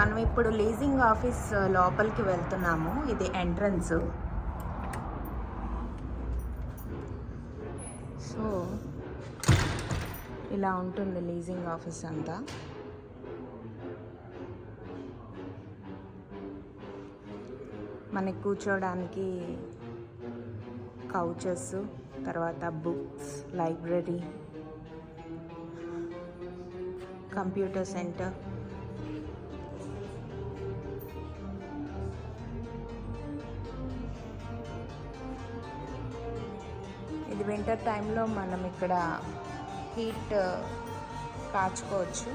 మనం ఇప్పుడు leasing office లోపలికి వెళ్తున్నాము. ఇది ఎంట్రన్స్. సో ఇలా ఉంటుంది లీజింగ్ ఆఫీస్ అంతా. మనకి కూర్చోడానికి కౌచెస్, తర్వాత బుక్స్, లైబ్రరీ, కంప్యూటర్ సెంటర్, ఇది వింటర్ టైంలో మనం ఇక్కడ హీట్ కాచుకోవచ్చు.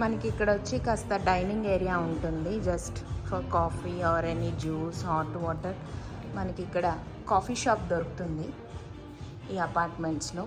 మనకి ఇక్కడ వచ్చి కాస్త డైనింగ్ ఏరియా ఉంటుంది, just for coffee or any juice, hot water. మనకి ఇక్కడ కాఫీ షాప్ దొరుకుతుంది ఈ అపార్ట్మెంట్స్లో.